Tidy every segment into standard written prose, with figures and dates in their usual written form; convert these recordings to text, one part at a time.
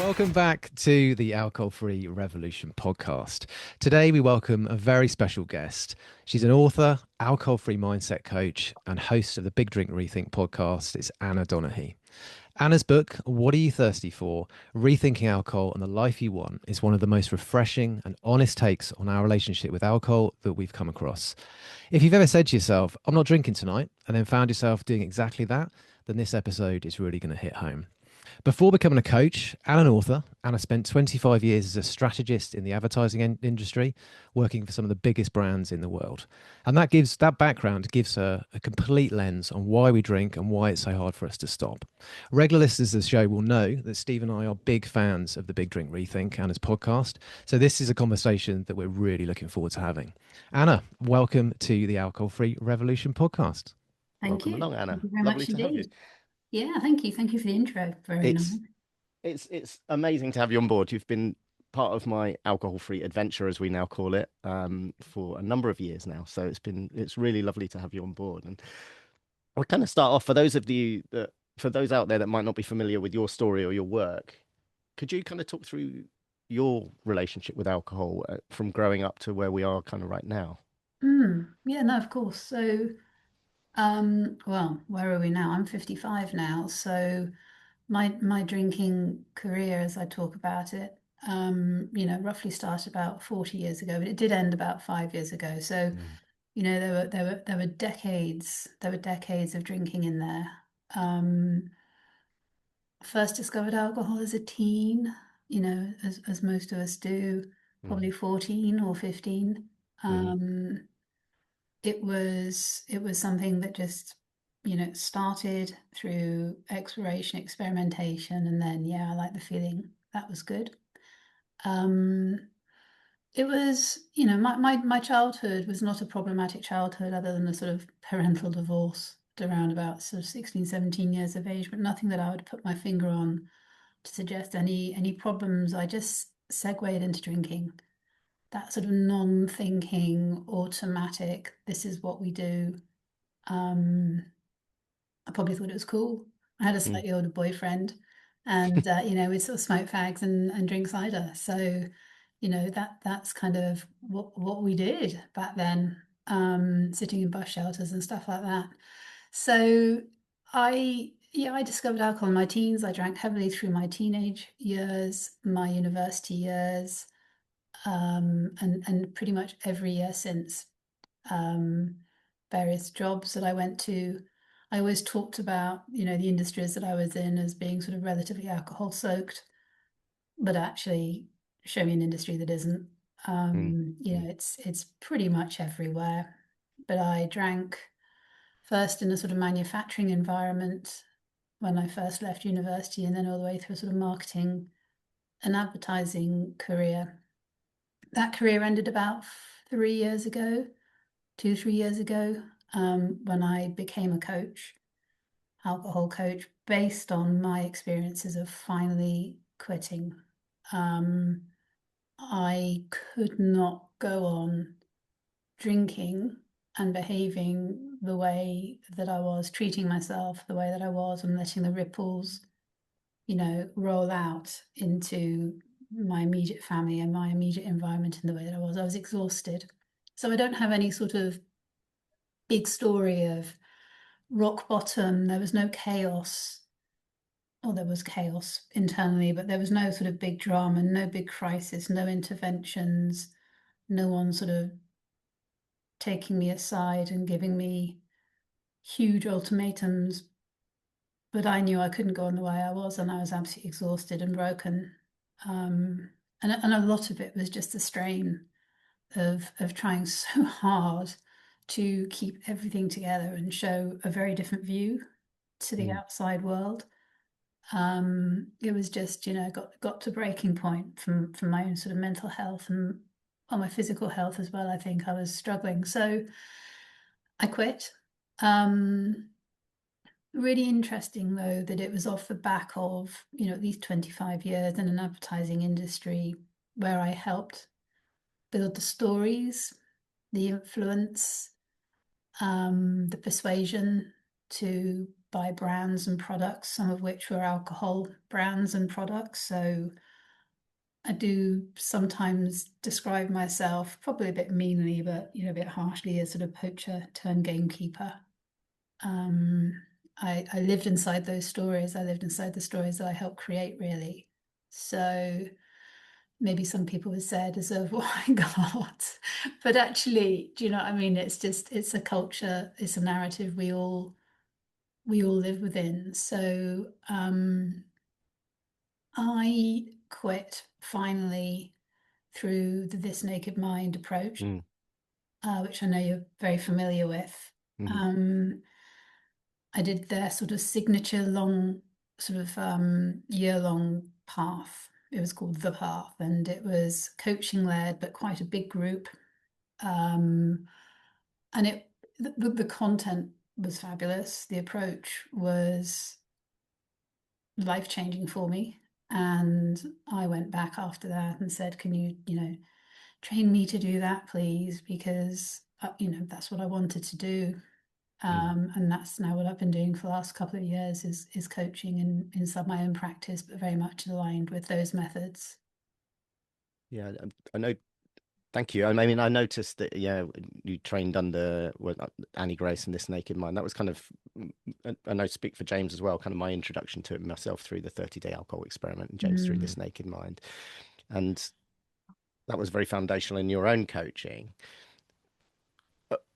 Welcome back to the Alcohol Free Revolution podcast. Today, we welcome a very special guest. She's an author, alcohol free mindset coach, and host of the Big Drink Rethink podcast. It's Anna Donaghey. Anna's book, What Are You Thirsty For? Rethinking Alcohol and the Life You Want, is one of the most refreshing and honest takes on our relationship with alcohol that we've come across. If you've ever said to yourself, I'm not drinking tonight, and then found yourself doing exactly that, then this episode is really going to hit home. Before becoming a coach and an author, Anna spent 25 years as a strategist in the advertising industry, working for some of the biggest brands in the world. And that background gives her a complete lens on why we drink and why it's so hard for us to stop. Regular listeners of the show will know that Steve and I are big fans of the Big Drink Rethink, Anna's podcast. So this is a conversation that we're really looking forward to having. Anna, welcome to the Alcohol Free Revolution podcast. Thank Welcome you. along, Anna. Thank you very Lovely much to have you. indeed. Yeah, thank you. Thank you for the intro. Very nice. It's amazing to have you on board. You've been part of my alcohol-free adventure, as we now call it, for a number of years now. So it's really lovely to have you on board. And we'll kind of start off for those out there that might not be familiar with your story or your work. Could you kind of talk through your relationship with alcohol from growing up to where we are kind of right now? Yeah, no, of course. So, well, where are we now? I'm 55 now. So my drinking career, as I talk about it, roughly started about 40 years ago, but it did end about 5 years ago. So, there were decades of drinking in there. First discovered alcohol as a teen, as most of us do, probably 14 or 15. It was something that just, started through exploration, experimentation, and then, yeah, I like the feeling. That was good. It was, my childhood was not a problematic childhood other than a sort of parental divorce around about sort of 16, 17 years of age, but nothing that I would put my finger on to suggest any problems. I just segued into drinking. That sort of non-thinking, automatic, this is what we do. I probably thought it was cool. I had a slightly older boyfriend and, we'd sort of smoke fags and drink cider. So, that's kind of what we did back then, sitting in bus shelters and stuff like that. So I discovered alcohol in my teens. I drank heavily through my teenage years, my university years, and pretty much every year since. Various jobs that I went to. I always talked about, the industries that I was in as being sort of relatively alcohol soaked, but actually show me an industry that isn't. It's pretty much everywhere. But I drank first in a sort of manufacturing environment when I first left university, and then all the way through a sort of marketing and advertising career. That career ended about 3 years ago, 2, 3 years ago, when I became a coach, alcohol coach, based on my experiences of finally quitting. I could not go on drinking and behaving the way that I was, treating myself the way that I was, and letting the ripples, roll out into my immediate family and my immediate environment in the way that I was. I was exhausted. So I don't have any sort of big story of rock bottom. There was no chaos, or there was chaos internally, but there was no sort of big drama, no big crisis, no interventions, no one sort of taking me aside and giving me huge ultimatums. But I knew I couldn't go on the way I was, and I was absolutely exhausted and broken. And a lot of it was just the strain of trying so hard to keep everything together and show a very different view to the outside world. It was just, got to breaking point from my own sort of mental health and my physical health as well. I think I was struggling. So I quit. Really interesting though that it was off the back of, at least 25 years in an advertising industry where I helped build the stories, the influence, the persuasion to by brands and products, some of which were alcohol brands and products. So I do sometimes describe myself, probably a bit meanly, but a bit harshly, as sort of poacher turned gamekeeper. I lived inside those stories. I lived inside the stories that I helped create, really. So maybe some people have said as of, oh my God, but actually, do you know what I mean? It's a culture, it's a narrative we all live within. So I quit finally through the This Naked Mind approach, which I know you're very familiar with. I did their sort of signature long, sort of year-long path. It was called The Path, and it was coaching led, but quite a big group. And the content was fabulous. The approach was life-changing for me. And I went back after that and said, can you, train me to do that, please? Because, that's what I wanted to do. And that's now what I've been doing for the last couple of years is coaching inside my own practice, but very much aligned with those methods. Yeah, I know. Thank you. I mean, I noticed that, you trained under Annie Grace and This Naked Mind. That was kind of, I know, speak for James as well, kind of my introduction to it myself through the 30-day alcohol experiment, and James through This Naked Mind. And that was very foundational in your own coaching.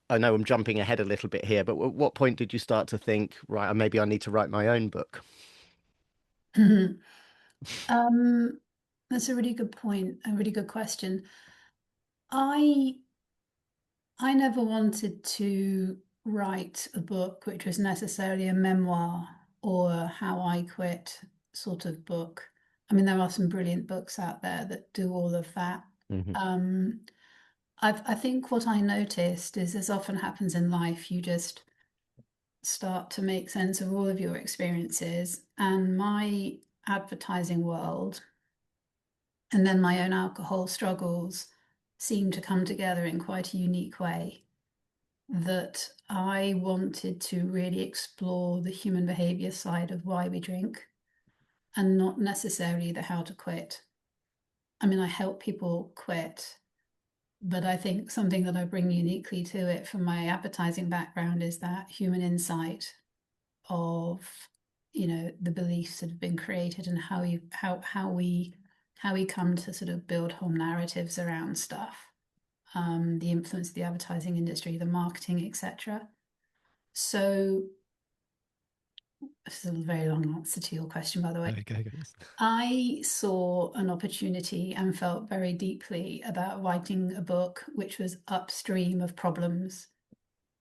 I know I'm jumping ahead a little bit here, but at what point did you start to think, right, maybe I need to write my own book? That's a really good point, a really good question. I never wanted to write a book which was necessarily a memoir or a how I quit sort of book. I mean, there are some brilliant books out there that do all of that. I think what I noticed is, as often happens in life, you just start to make sense of all of your experiences, and my advertising world and then my own alcohol struggles seem to come together in quite a unique way, that I wanted to really explore the human behavior side of why we drink and not necessarily the how to quit. I mean, I help people quit, but I think something that I bring uniquely to it from my advertising background is that human insight of, the beliefs that have been created and how we come to sort of build whole narratives around stuff, the influence of the advertising industry, the marketing, etc. So this is a very long answer to your question, by the way. Okay. I saw an opportunity and felt very deeply about writing a book which was upstream of problems.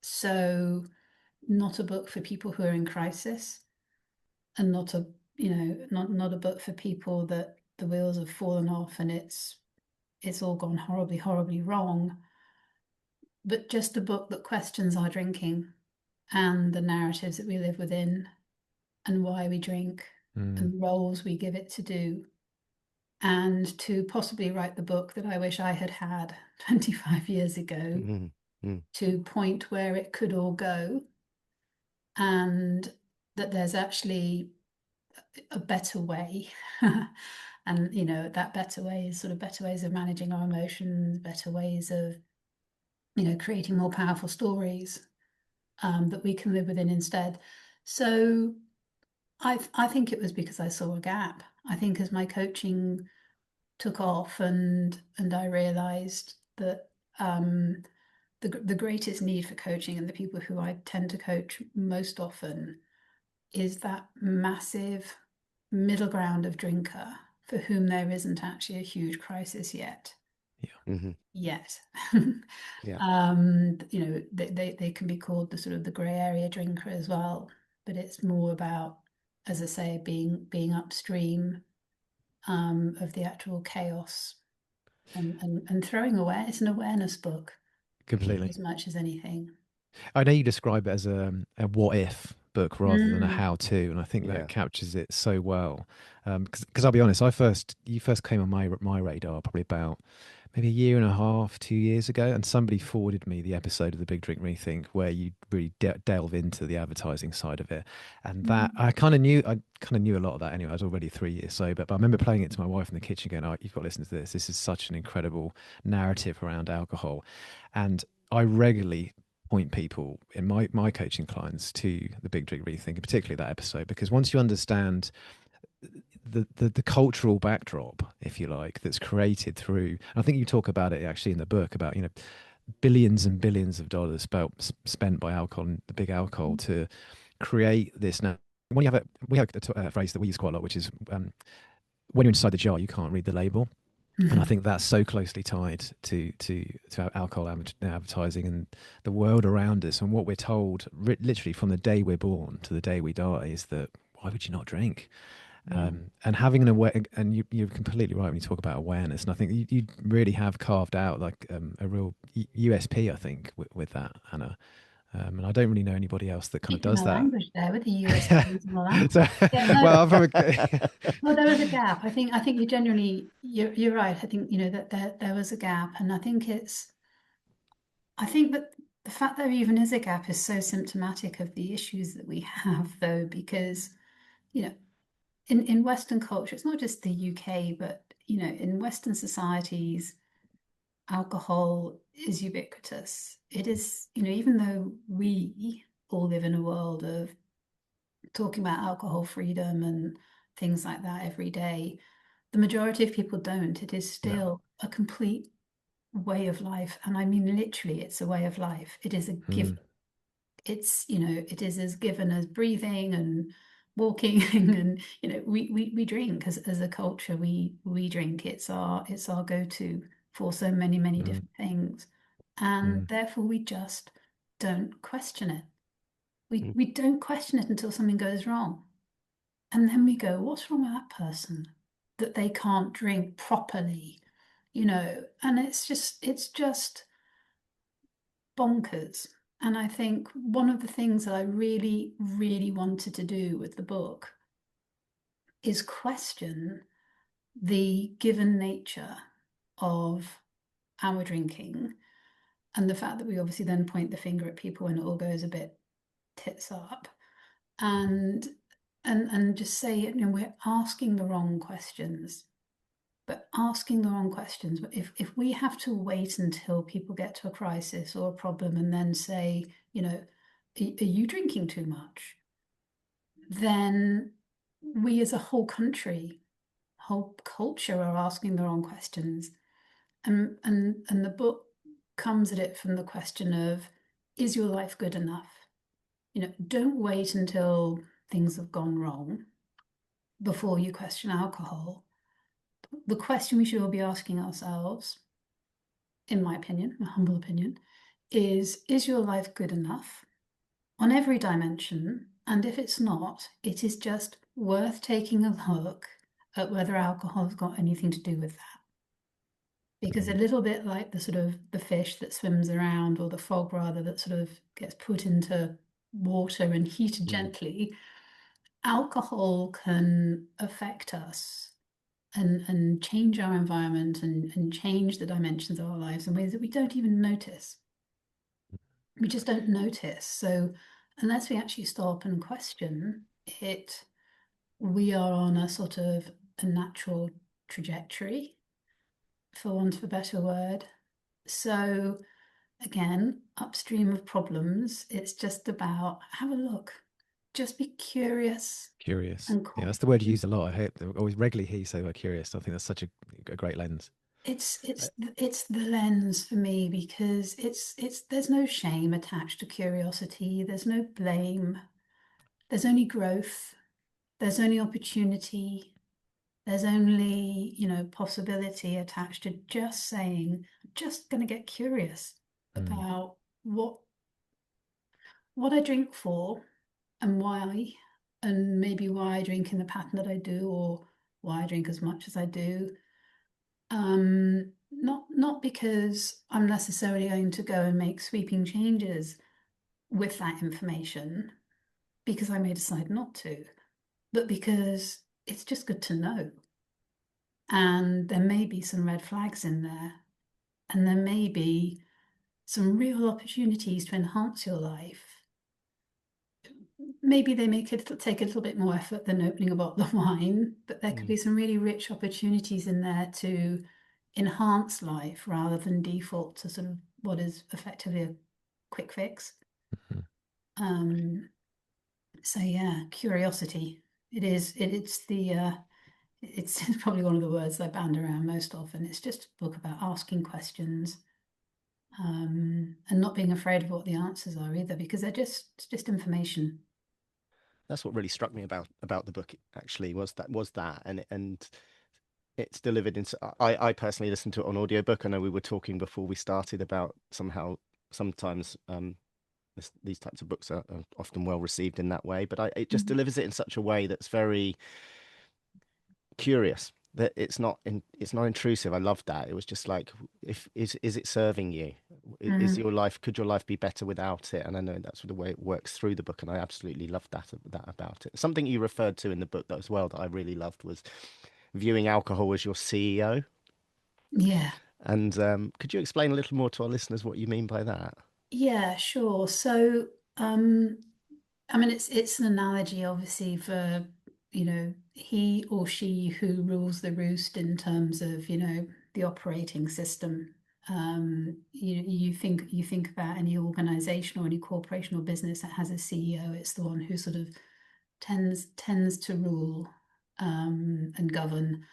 So not a book for people who are in crisis, and not a book for people that the wheels have fallen off and it's all gone horribly, horribly wrong, but just a book that questions our drinking and the narratives that we live within and why we drink and the roles we give it to do, and to possibly write the book that I wish I had had 25 years ago to point where it could all go, and that there's actually a better way. And that better way is sort of better ways of managing our emotions, better ways of creating more powerful stories that we can live within instead. So I think it was because I saw a gap. I think as my coaching took off and I realized that the greatest need for coaching, and the people who I tend to coach most often, is that massive middle ground of drinker for whom there isn't actually a huge crisis yet. Yet. They can be called the sort of the grey area drinker as well, but it's more about, as I say, being upstream of the actual chaos and throwing away. It's an awareness book Completely. as much as anything. I know you describe it as a what if book rather than a how to, and I think that captures it so well. Because I'll be honest, you first came on my radar probably about maybe a year and a half, 2 years ago, and somebody forwarded me the episode of the Big Drink Rethink where you really delve into the advertising side of it, and that Mm. I kind of knew. I kind of knew a lot of that anyway. I was already 3 years sober, but I remember playing it to my wife in the kitchen, going, "Oh, you've got to listen to this. This is such an incredible narrative around alcohol," and I regularly point people in my coaching clients to the Big Drink Rethink, and particularly that episode, because once you understand the cultural backdrop, if you like, that's created through. I think you talk about it actually in the book about billions and billions of dollars spent by alcohol and the big alcohol to create this. Now, when you have we have a phrase that we use quite a lot, which is when you're inside the jar, you can't read the label. And I think that's so closely tied to alcohol advertising and the world around us, and what we're told literally from the day we're born to the day we die is that why would you not drink? Yeah. And having an aware, and you're completely right when you talk about awareness, and I think you really have carved out like a real USP, I think, with that, Anna. And I don't really know anybody else that kind of Speaking does my that. language there with the USPs and all that. So, Yeah, no, well, I'm from a, well, there was a gap. I think you genuinely, you're right. I think, that there was a gap, and I think that the fact there even is a gap is so symptomatic of the issues that we have, though, because, you know, in Western culture, it's not just the UK, but, in Western societies, alcohol is ubiquitous. It is, even though we all live in a world of talking about alcohol freedom and things like that every day, the majority of people don't. It is no. still a complete way of life. And I mean, literally, it's a way of life. It is a given. It's, it is as given as breathing and walking and, we drink as a culture, we drink. It's our go-to for so many, many Mm, different things. And mm, therefore we just don't question it. We Mm. we don't question it until something goes wrong. And then we go, what's wrong with that person? That they can't drink properly, and it's just bonkers. And I think one of the things that I really, really wanted to do with the book is question the given nature of our drinking, and the fact that we obviously then point the finger at people when it all goes a bit tits up, and just say, we're asking the wrong questions. But asking the wrong questions, but if we have to wait until people get to a crisis or a problem and then say, are you drinking too much? Then we as a whole country, whole culture are asking the wrong questions. And the book comes at it from the question of, is your life good enough? Don't wait until things have gone wrong before you question alcohol. The question we should all be asking ourselves, in my opinion, my humble opinion, is your life good enough on every dimension? And if it's not, it is just worth taking a look at whether alcohol has got anything to do with that. Because a little bit like the sort of the fish that swims around, or the frog rather, that sort of gets put into water and heated gently, alcohol can affect us and change our environment and change the dimensions of our lives in ways that we don't even notice. We just don't notice. So unless we actually stop and question it, we are on a sort of a natural trajectory, for want of a better word. So again, upstream of problems, it's just about have a look. Just be curious curious. and Yeah, that's the word you use a lot. I always regularly hear you say we're curious. I think that's such a great lens. it's Uh, it's it's the lens for me, because it's there's no shame attached to curiosity. There's no blame. There's only growth. There's only opportunity. There's only, possibility attached to just saying, I'm just going to get curious mm, about what I drink for and why, and maybe why I drink in the pattern that I do, or why I drink as much as I do. Not because I'm necessarily going to go and make sweeping changes with that information, because I may decide not to, but because it's just good to know. And there may be some red flags in there. and there may be some real opportunities to enhance your life. Maybe they take a little bit more effort than opening a bottle of wine, but there could be some really rich opportunities in there to enhance life rather than default to sort of what is effectively a quick fix. So yeah, curiosity. It's probably one of the words I band around most often. It's just a book about asking questions, and not being afraid of what the answers are either, because it's just information. That's what really struck me about the book, actually, was that and it's delivered in. I personally listened to it on audiobook. I know we were talking before we started about sometimes these types of books are often well received in that way, but it just delivers it in such a way that's very curious, that it's not intrusive. I loved that. It was just like, is it serving you? Is your life, could your life be better without it? And I know that's the way it works through the book, and I absolutely loved that about it. Something you referred to in the book that as well that I really loved was viewing alcohol as your CEO. Yeah. And could you explain a little more to our listeners what you mean by that? Yeah, sure. So, I mean, it's an analogy, obviously, for, he or she who rules the roost in terms of, the operating system. You think about any organization or any corporation or business that has a CEO, it's the one who sort of tends to rule, and govern.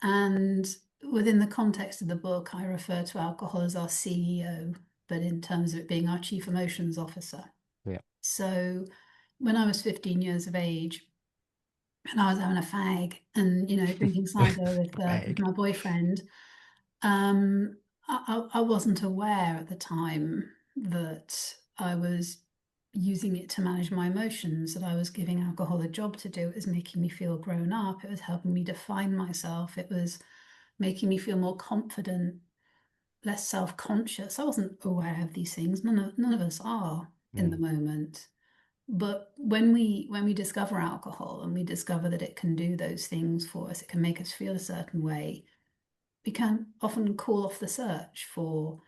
And within the context of the book, I refer to alcohol as our CEO, but in terms of it being our chief emotions officer. Yeah. So when I was 15 years of age and I was having a fag and, drinking cider with my boyfriend, I wasn't aware at the time that I was using it to manage my emotions, that I was giving alcohol a job to do. It was making me feel grown up. It was helping me define myself. It was making me feel more confident, less self-conscious. I wasn't aware of these things. None of us are in the moment. But when we discover alcohol and we discover that it can do those things for us, it can make us feel a certain way, we can often call off the search for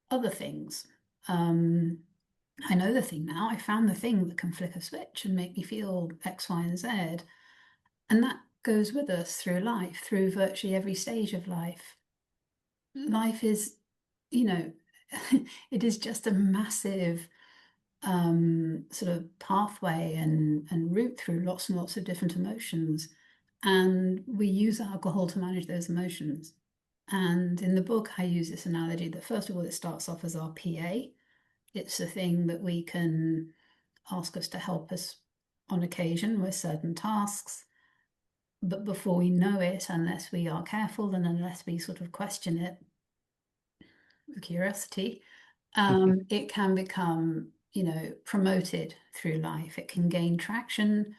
other things. I know the thing now. I found the thing that can flick a switch and make me feel X, Y, and Z. And that goes with us through life, through virtually every stage of life. Life is, it is just a massive sort of pathway and route through lots and lots of different emotions. And we use alcohol to manage those emotions. And in the book, I use this analogy that, first of all, it starts off as our PA. It's a thing that we can ask us to help us on occasion with certain tasks. But before we know it, unless we are careful and unless we sort of question it with curiosity, it can become, promoted through life. It can gain traction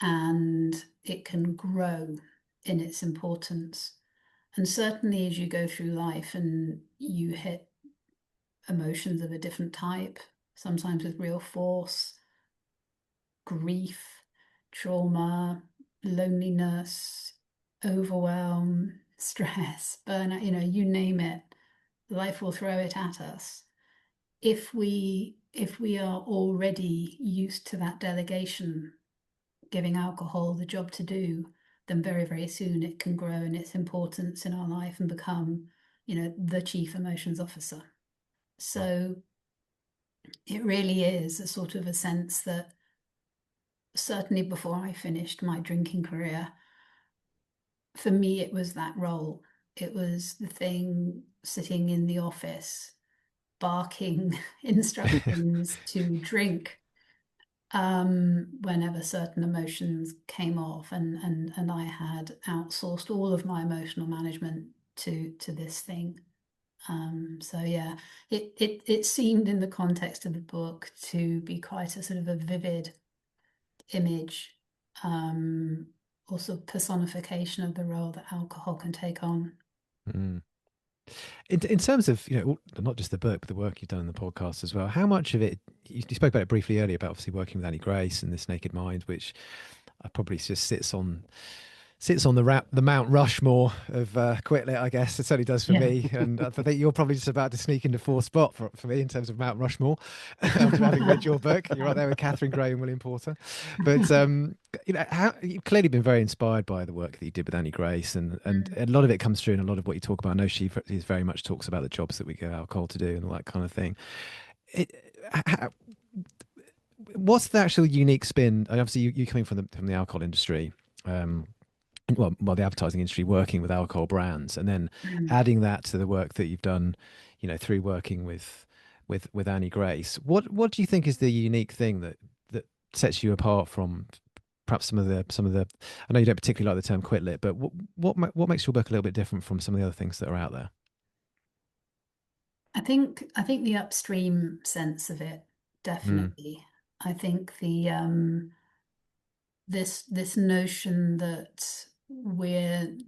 and it can grow in its importance. And certainly as you go through life and you hit emotions of a different type, sometimes with real force, grief, trauma, loneliness, overwhelm, stress, burnout, you name it, life will throw it at us. If we are already used to that delegation, giving alcohol the job to do, then very, very soon it can grow in its importance in our life and become, the chief emotions officer. So it really is a sort of a sense that certainly before I finished my drinking career, for me, it was that role. It was the thing sitting in the office, barking instructions to drink whenever certain emotions came off, and I had outsourced all of my emotional management to this thing. So yeah, it seemed in the context of the book to be quite a sort of a vivid image, also personification of the role that alcohol can take on. In terms of, not just the book, but the work you've done in the podcast as well, how much of it, you spoke about it briefly earlier, about obviously working with Annie Grace and This Naked Mind, which probably just sits on sits on the Mount Rushmore of Quitlet, I guess. It certainly does for Yeah. me. And I think you're probably just about to sneak into fourth spot for me in terms of Mount Rushmore after having read your book. You're right there with Catherine Gray and William Porter. But you've clearly been very inspired by the work that you did with Annie Grace, and a lot of it comes through in a lot of what you talk about. I know she is very much talks about the jobs that we give alcohol to do and all that kind of thing. It, what's the actual unique spin? Obviously, you coming from the alcohol industry. Well, the advertising industry, working with alcohol brands, and then adding that to the work that you've done, through working with Annie Grace. What do you think is the unique thing that sets you apart from perhaps some of the? I know you don't particularly like the term quit lit, but what makes your book a little bit different from some of the other things that are out there? I think the upstream sense of it, Mm. definitely. I think the this notion that we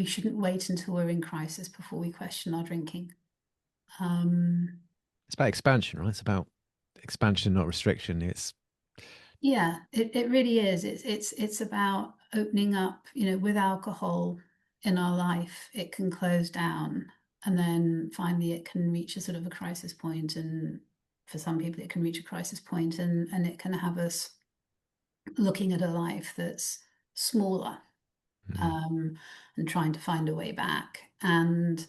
shouldn't wait until we're in crisis before we question our drinking. It's about expansion, right? It's about expansion, not restriction. Yeah, it really is. It's about opening up, with alcohol in our life, it can close down and then finally it can reach a sort of a crisis point. And for some people it can reach a crisis point and it can have us looking at a life that's smaller, Mm. um, and trying to find a way back. And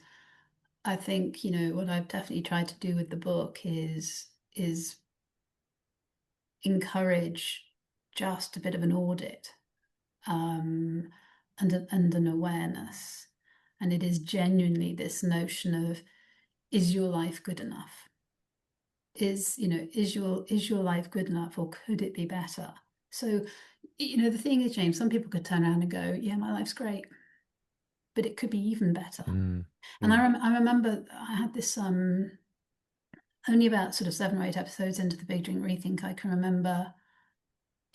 I think, what I've definitely tried to do with the book is encourage just a bit of an audit, um, and an awareness. And it is genuinely this notion of, is your life good enough? Is your life good enough, or could it be better? So, the thing is, James, some people could turn around and go, yeah, my life's great, but it could be even better. Mm. And I remember I had this only about sort of 7 or 8 episodes into the Big Drink Rethink, I can remember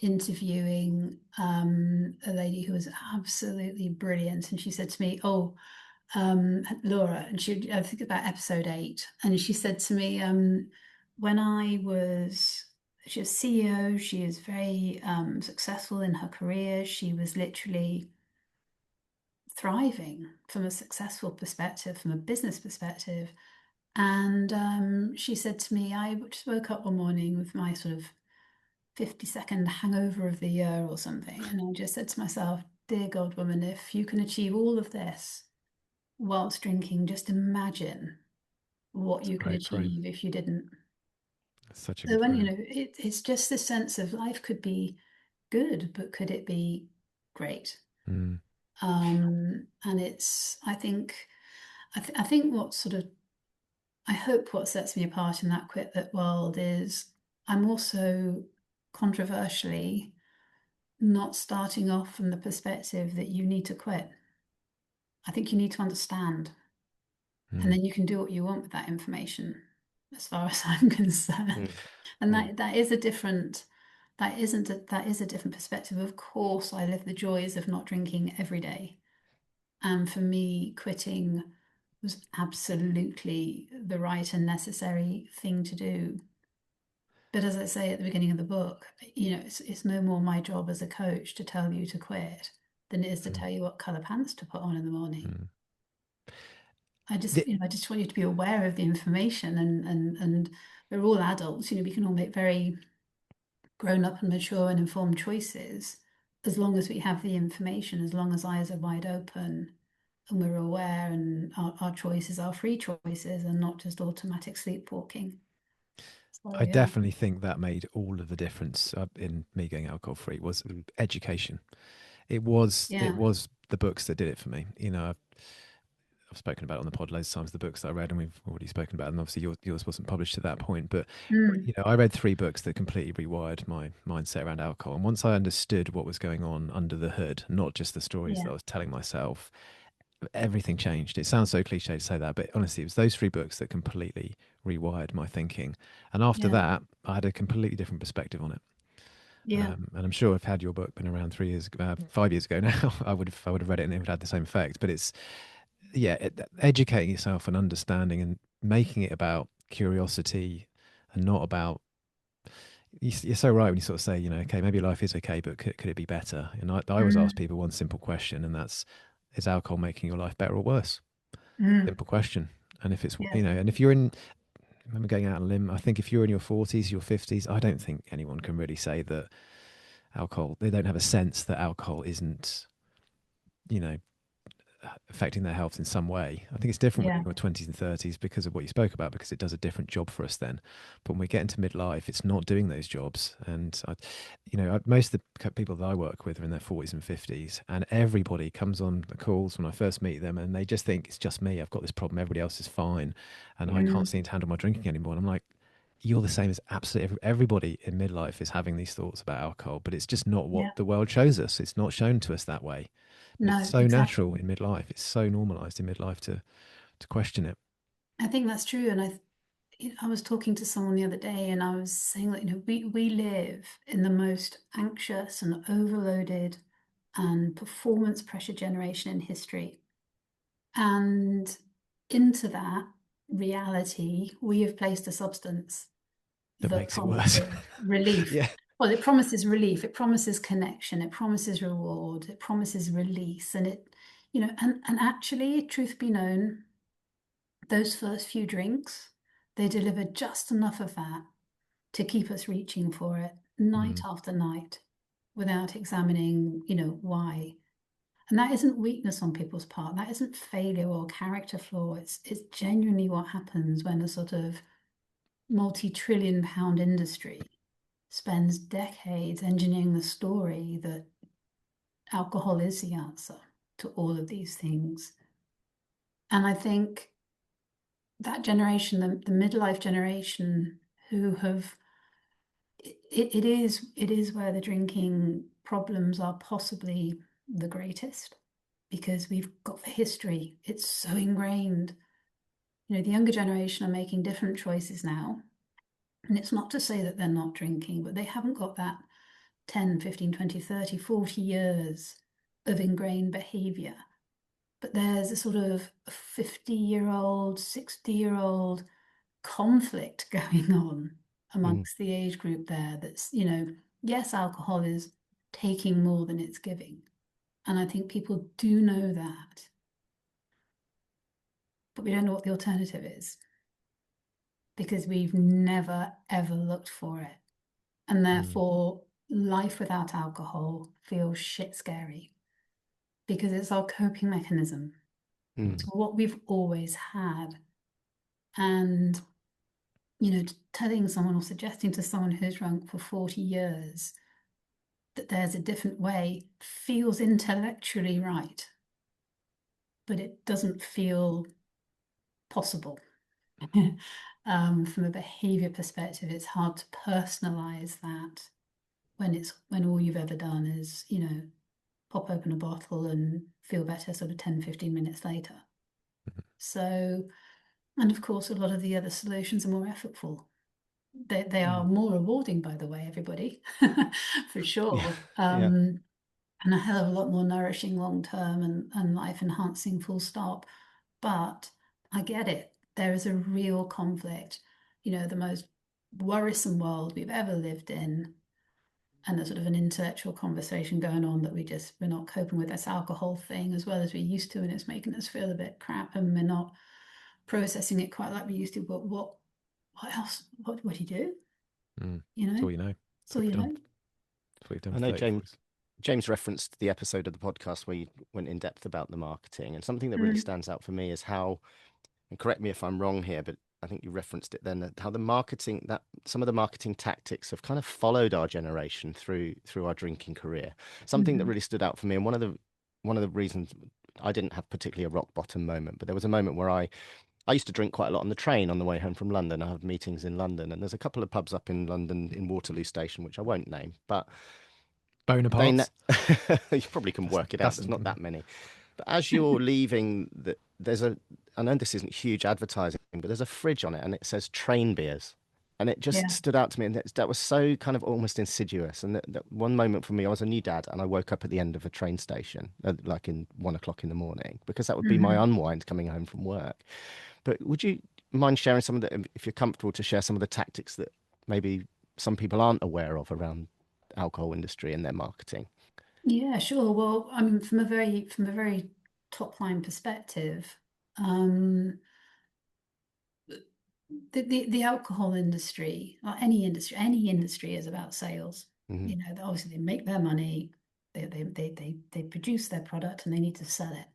interviewing a lady who was absolutely brilliant, and she said to me, "Oh, Laura," and I think about episode 8, and she said to me, "When I was." She was CEO. She is very successful in her career. She was literally thriving from a successful perspective, from a business perspective. And she said to me, I just woke up one morning with my sort of 50-second hangover of the year or something. And I just said to myself, dear God, woman, if you can achieve all of this whilst drinking, just imagine what It's a you could great frame. achieve if you didn't. It's such a So good when, frame. it's just this sense of life could be good, but could it be great? Mm. And I think what sort of, I hope what sets me apart in that quit lit world is I'm also controversially not starting off from the perspective that you need to quit. I think you need to understand, and Mm. then you can do what you want with that information, as far as I'm concerned. Mm. And Mm. that is a different, that is a different perspective. Of course, I live the joys of not drinking every day. And for me, quitting was absolutely the right and necessary thing to do. But as I say at the beginning of the book, it's no more my job as a coach to tell you to quit than it is to Mm. tell you what color pants to put on in the morning. Mm. I just want you to be aware of the information, and we're all adults. We can all make very grown up and mature and informed choices as long as we have the information, as long as eyes are wide open and we're aware, and our choices are free choices and not just automatic sleepwalking. So I yeah, definitely think that made all of the difference in me going alcohol free was Mm. education. It yeah, was the books that did it for me. I've spoken about it on the pod loads of times, the books that I read, and we've already spoken about it, and obviously yours wasn't published at that point, but mm, I read 3 books that completely rewired my mindset around alcohol. And once I understood what was going on under the hood, not just the stories that yeah, I was telling myself, everything changed. It sounds so cliche to say that, but honestly, it was those 3 books that completely rewired my thinking. And after yeah, that, I had a completely different perspective on it. yeah, And I'm sure if had your book been around 5 years ago now, I would have read it and it would have had the same effect. But it's educating yourself and understanding and making it about curiosity and not about you're so right when you sort of say, okay, maybe life is okay, but could it be better? And I always ask people one simple question, and that's, is alcohol making your life better or worse? Mm. Simple question. And if it's, Yeah. and if you're in, I remember going out on a limb, I think if you're in your 40s, your 50s, I don't think anyone can really say that alcohol, they don't have a sense that alcohol isn't, you know, affecting their health in some way. I think it's different when Yeah. you're in your 20s and 30s because of what you spoke about, because it does a different job for us then. But when we get into midlife, it's not doing those jobs. And, most of the people that I work with are in their 40s and 50s, and everybody comes on the calls when I first meet them and they just think it's just me. I've got this problem. Everybody else is fine. And I can't seem to handle my drinking anymore. And I'm like, you're the same as absolutely everybody in midlife is having these thoughts about alcohol, but it's just not what Yeah. the world shows us. It's not shown to us that way. But it's No, so natural exactly. in midlife. It's so normalized in midlife to question it. I think that's true. And I was talking to someone the other day and I was saying that, we live in the most anxious and overloaded and performance pressure generation in history. And into that reality, we have placed a substance That that makes it worse. promises relief. Yeah. Well, it promises relief, it promises connection, it promises reward, it promises release. And and actually, truth be known, those first few drinks, they deliver just enough of that to keep us reaching for it night Mm, after night without examining, why. And that isn't weakness on people's part. That isn't failure or character flaw. It's genuinely what happens when a sort of multi-trillion pound industry spends decades engineering the story that alcohol is the answer to all of these things. And I think that generation, the midlife generation, who have it is where the drinking problems are possibly the greatest, because we've got the history. It's so ingrained. The younger generation are making different choices now. And it's not to say that they're not drinking, but they haven't got that 10, 15, 20, 30, 40 years of ingrained behavior. But there's a sort of 50-year-old, 60-year-old conflict going on Mm, amongst the age group there that's, yes, alcohol is taking more than it's giving. And I think people do know that, but we don't know what the alternative is because we've never, ever looked for it. And mm, therefore, life without alcohol feels shit scary because it's our coping mechanism. It's mm, what we've always had. And, telling someone or suggesting to someone who's drunk for 40 years that there's a different way feels intellectually right, but it doesn't feel possible. From a behavior perspective, it's hard to personalize that when all you've ever done is, pop open a bottle and feel better sort of 10, 15 minutes later. So, and of course, a lot of the other solutions are more effortful. They are mm. more rewarding, by the way, everybody, for Yeah, sure. yeah. And a hell of a lot more nourishing long term and life enhancing, full stop. But I get it. There is a real conflict, the most worrisome world we've ever lived in, and there's sort of an intellectual conversation going on that we're not coping with this alcohol thing as well as we used to, and it's making us feel a bit crap, and we're not processing it quite like we used to. But what else? What do you do? mm. You That's know, all you know. that's That's all what you you've done. know. That's what you've done I for know 30, James 40s. James referenced the episode of the podcast where you went in depth about the marketing, and something that really Mm. stands out for me is how, and correct me if I'm wrong here, but I think you referenced it then, that how that some of the marketing tactics have kind of followed our generation through our drinking career. Something that Mhm. really stood out for me, and one of the reasons I didn't have particularly a rock bottom moment, but there was a moment where I used to drink quite a lot on the train on the way home from London. I have meetings in London, and there's a couple of pubs up in London in Waterloo Station, which I won't name, but they Bonapartes. you probably can work it out. That's There's not that many. But as you're leaving, there's a, I know this isn't huge advertising, but there's a fridge on it and it says train beers. And it just Yeah. stood out to me. And that was so kind of almost insidious. And that one moment for me, I was a new dad and I woke up at the end of a train station, like in 1 o'clock in the morning, because that would be my Mhm. unwind coming home from work. But would you mind sharing some of the, if you're comfortable to share some of the tactics that maybe some people aren't aware of around alcohol industry and their marketing? Yeah, sure. Well, I mean, from a very top line perspective, the alcohol industry, or any industry is about sales. Mm-hmm. You know, obviously they make their money, they produce their product and they need to sell it.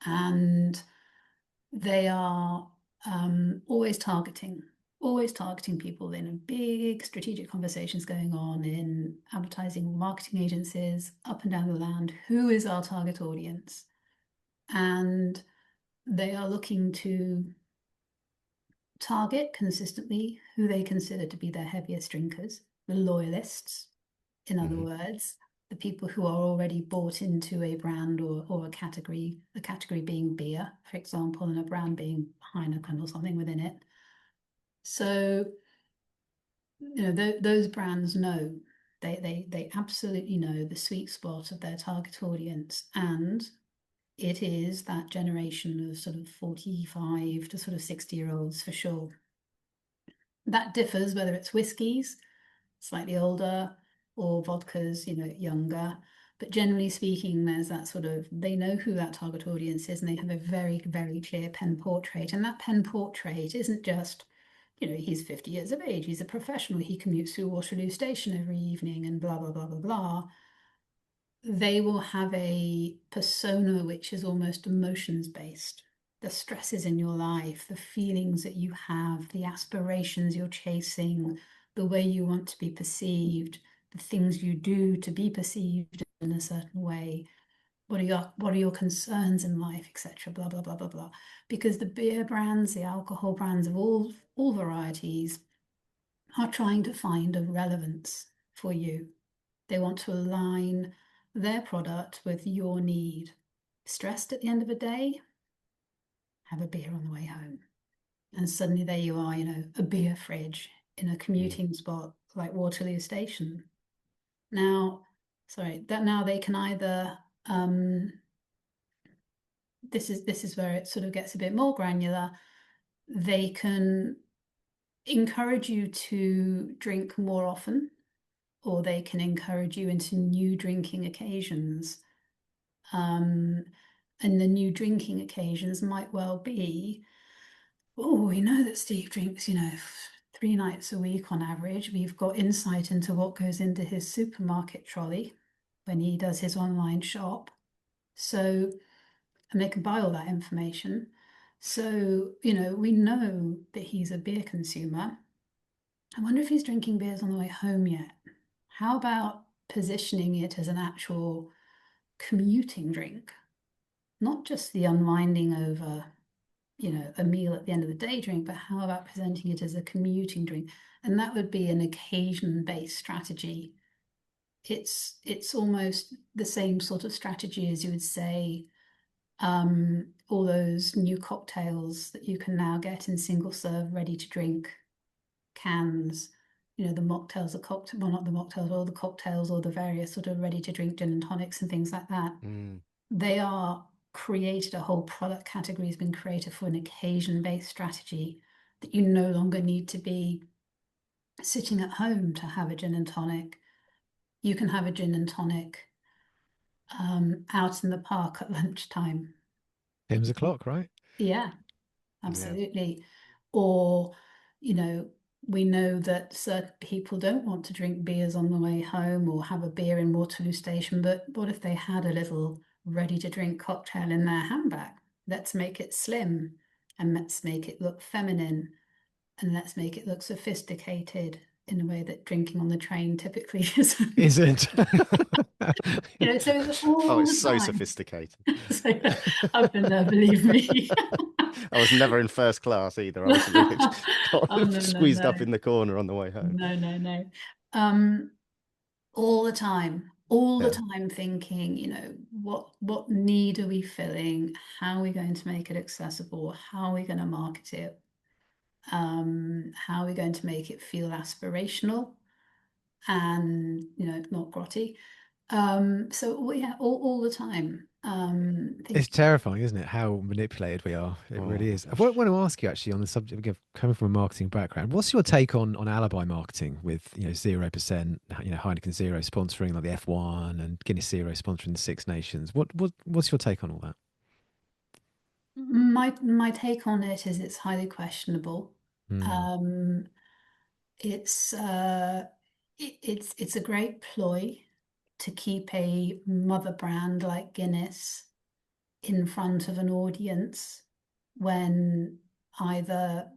And they are always targeting people in big strategic conversations going on in advertising marketing agencies up and down the land. Who is our target audience? And they are looking to target consistently who they consider to be their heaviest drinkers, the loyalists, in other words, the people who are already bought into a brand or a category being beer, for example, and a brand being Heineken or something within it. So, you know, those brands know, they absolutely know the sweet spot of their target audience, and it is that generation of sort of 45 to sort of 60-year-olds for sure. That differs whether it's whiskies, slightly older, or vodkas, you know, younger. But generally speaking, there's that sort of, they know who that target audience is, and they have a very, very clear pen portrait. And that pen portrait isn't just, you know, he's 50 years of age, he's a professional, he commutes through Waterloo Station every evening, and blah, blah, blah, blah, blah. They will have a persona which is almost emotions based. The stresses in your life, the feelings that you have, the aspirations you're chasing, the way you want to be perceived, the things you do to be perceived in a certain way. What are your concerns in life, etc. Blah blah blah blah blah. Because the beer brands, the alcohol brands of all varieties are trying to find a relevance for you. They want to align their product with your need. Stressed at the end of the day? Have a beer on the way home. And suddenly there you are, you know, a beer fridge in a commuting spot like Waterloo Station. Now, now they can either this is where it sort of gets a bit more granular. They can encourage you to drink more often, or they can encourage you into new drinking occasions. And the new drinking occasions might well be, oh, we know that Steve drinks, you know, 3 nights a week on average. We've got insight into what goes into his supermarket trolley when he does his online shop. So, and they can buy all that information. So, you know, we know that he's a beer consumer. I wonder if he's drinking beers on the way home yet. How about positioning it as an actual commuting drink? Not just the unwinding over, you know, a meal at the end of the day drink, but how about presenting it as a commuting drink? And that would be an occasion-based strategy. It's almost the same sort of strategy as you would say, all those new cocktails that you can now get in single serve, ready to drink cans. You know, the mocktails, the cocktail, well, not the mocktails, all the cocktails, or the various sort of ready to drink gin and tonics and things like that. They are created, a whole product category has been created for an occasion-based strategy, that you no longer need to be sitting at home to have a gin and tonic. You can have a gin and tonic out in the park at lunchtime. Hymns o'clock, right? Yeah, absolutely. Or, you know, we know that certain people don't want to drink beers on the way home or have a beer in Waterloo Station, but what if they had a little ready to drink cocktail in their handbag? Let's make it slim, and let's make it look feminine, and let's make it look sophisticated in a way that drinking on the train typically isn't. Isn't. You know, so it's all it's the so time. sophisticated. So, I've been there, believe me. I was never in first class either. I was Oh, no, squeezed no. up in the corner on the way home. No. All the time, thinking, you know, what need are we filling? How are we going to make it accessible? How are we going to market it? How are we going to make it feel aspirational and, you know, not grotty? So yeah, all the time. It's Think, terrifying, isn't it? How manipulated we are. It Oh really my is. I gosh. want to ask you actually on the subject of coming from a marketing background. What's your take on alibi marketing with 0%, Heineken Zero sponsoring like the F1 and Guinness Zero sponsoring the Six Nations? What's your take on all that? my take on it is it's highly questionable. Mm, Um, it's it's a great ploy to keep a mother brand like Guinness in front of an audience when either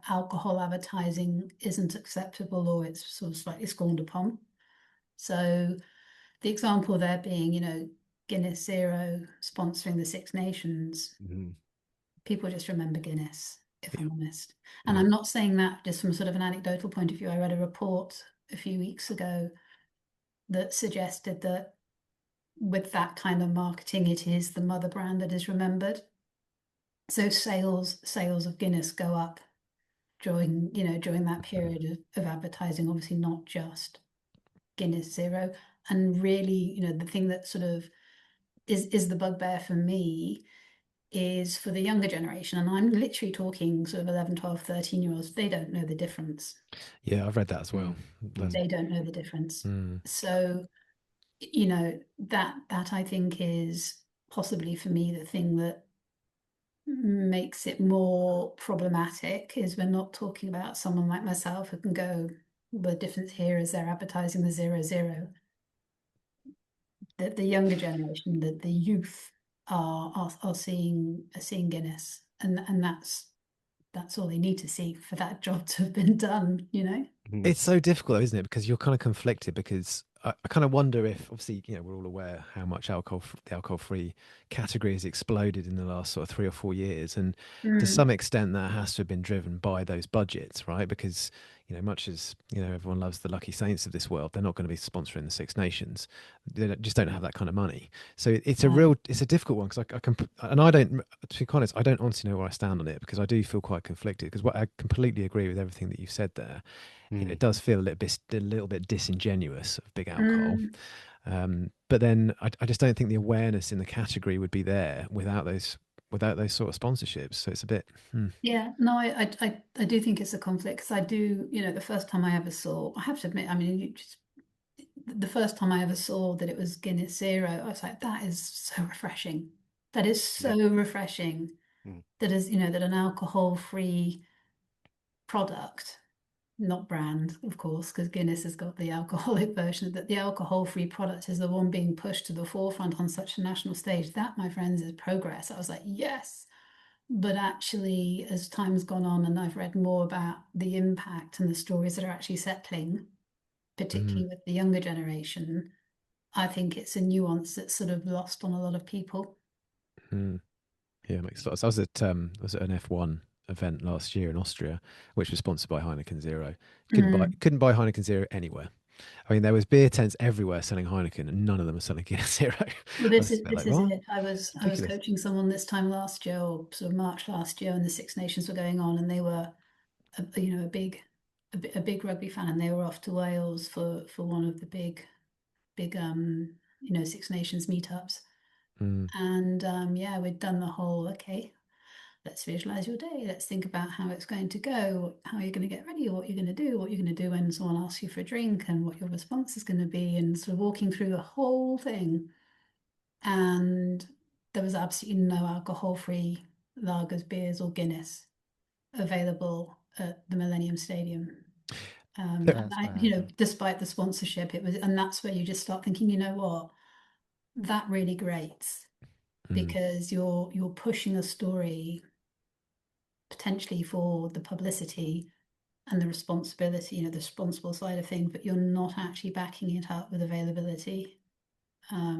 alcohol advertising isn't acceptable or it's sort of slightly scorned upon. So the example there being, Guinness Zero sponsoring the Six Nations, Mhm. people just remember Guinness, if yeah. I'm honest. And Mm. I'm not saying that just from sort of an anecdotal point of view. I read a report a few weeks ago that suggested that with that kind of marketing, it is the mother brand that is remembered. So sales of Guinness go up during that period of advertising, obviously not just Guinness Zero. And really, the thing that sort of is the bugbear for me is for the younger generation. And I'm literally talking sort of 11, 12, 13 year olds. They don't know the difference. Yeah, I've read that as well. Mm. That's, Mm. They don't know the difference. mm, So, that I think is possibly for me the thing that makes it more problematic is we're not talking about someone like myself who can go, the difference here is they're advertising the 0 0. That the younger generation, the youth are seeing Guinness, and that's all they need to see for that job to have been done. Mm. It's so difficult, though, isn't it? Because you're kind of conflicted. Because I kind of wonder if, obviously, we're all aware how much the alcohol-free category has exploded in the last sort of 3 or 4 years, and to Mm, some extent, that has to have been driven by those budgets, right? Because much as everyone loves the lucky saints of this world, they're not going to be sponsoring the Six Nations. Just don't have that kind of money. So no. it's a difficult one because I can, and I don't, to be honest, I don't honestly know where I stand on it because I do feel quite conflicted. Because I completely agree with everything that you said there. It Mm. does feel a little bit disingenuous of big alcohol. Mm, But then I just don't think the awareness in the category would be there without those sort of sponsorships. So it's a bit. yeah, no, I do think it's a conflict because I do, the first time I ever saw, I have to admit, I mean, the first time I ever saw that it was Guinness Zero, I was like, that is so refreshing. That is Yeah. so refreshing. Mm. That is, that an alcohol-free product, not brand, of course, because Guinness has got the alcoholic version, that the alcohol-free product is the one being pushed to the forefront on such a national stage. That, my friends, is progress. I was like, yes. But actually, as time's gone on and I've read more about the impact and the stories that are actually settling, Mm, particularly with the younger generation, I think it's a nuance that's sort of lost on a lot of people. mm. Yeah, makes a lot of sense. I was at an F1 event last year in Austria, which was sponsored by Heineken Zero. Couldn't buy Mm. couldn't buy Heineken Zero anywhere. I mean, there was beer tents everywhere selling Heineken, and none of them were selling Guinness Zero. Well, I this was is just a bit this like, is what? it. I was Ridiculous. coaching someone this time last year, or sort of March last year, and the Six Nations were going on, and they were, a big rugby fan, and they were off to Wales for one of the big Six Nations meetups. Mm, And yeah, we'd done the whole, okay, let's visualize your day. Let's think about how it's going to go, how you're going to get ready, what you're going to do, what you're going to do when someone asks you for a drink, and what your response is going to be, and sort of walking through the whole thing. And there was absolutely no alcohol-free lagers, beers, or Guinness available at the Millennium Stadium. And That's I, bad. despite the sponsorship, and that's where you just start thinking, you know what, that really grates mm, because you're pushing a story potentially for the publicity and the responsibility, the responsible side of things, but you're not actually backing it up with availability,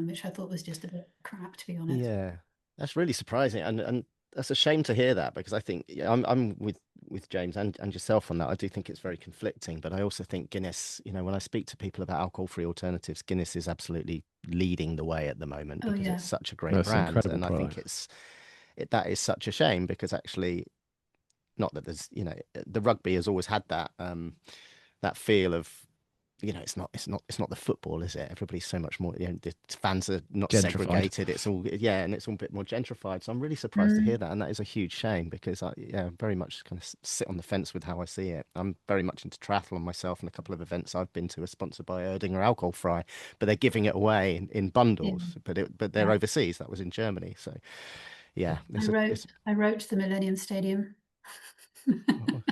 which I thought was just a bit crap, to be honest. Yeah, that's really surprising, and that's a shame to hear that because I think yeah, I'm with James and yourself on that. I do think it's very conflicting, but I also think Guinness, when I speak to people about alcohol-free alternatives, Guinness is absolutely leading the way at the moment Oh because yeah. it's such a great that's an brand, incredible and I think product. that is such a shame because actually, not that there's the rugby has always had that that feel of it's not the football, is it? Everybody's so much more, the fans are not Gentrified. segregated. It's all, yeah, and it's all a bit more gentrified. So I'm really surprised to hear Mm, that, and that is a huge shame because I very much kind of sit on the fence with how I see it. I'm very much into triathlon myself, and a couple of events I've been to are sponsored by Erdinger Alcohol Fry, but they're giving it away in yeah, bundles, but they're yeah. overseas. That was in Germany, so yeah, it's I wrote the Millennium Stadium. oh.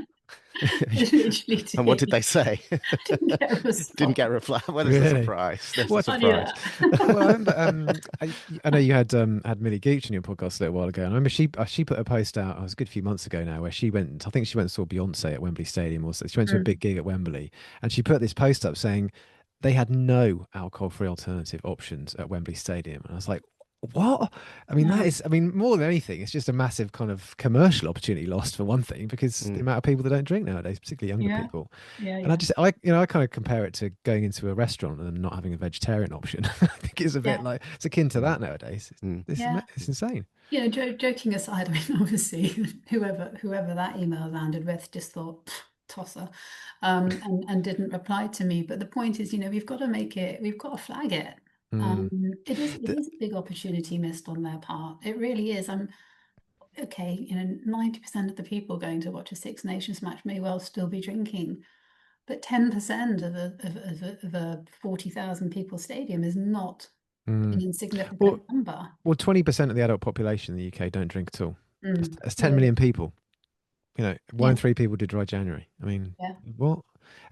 I literally And what did did. they say? Didn't get a Didn't get a response. reply. Well, there's a Really? surprise. There's a What? Funny surprise. that. Well, I remember. I know you had Millie Gooch on your podcast a little while ago. And I remember she put a post out. It was a good few months ago now, where she went. I think she went and saw Beyonce at Wembley Stadium, or so. She went to a big Mm, gig at Wembley, and she put this post up saying they had no alcohol-free alternative options at Wembley Stadium. And I was like, what? I mean, that no. is. I mean, more than anything, it's just a massive kind of commercial opportunity lost for one thing, because the Mm. amount of people that don't drink nowadays, particularly younger Yeah, people. yeah, And yeah, I kind of compare it to going into a restaurant and not having a vegetarian option. I think it's a bit yeah, like it's akin to Mm. that nowadays. Mm. yeah. It's insane. Joking aside, I mean, obviously, whoever that email landed with just thought, "Pff, tosser," and didn't reply to me. But the point is, we've got to flag it. Mm. It The- is a big opportunity missed on their part. It really is. I'm okay. 90% of the people going to watch a Six Nations match may well still be drinking, but 10% of a 40,000 people stadium is not an mm. Well, insignificant number. 20% of the adult population in the UK don't drink at all. Mm. That's 10 So million people. One yeah, in three people did dry January. I mean, yeah, what?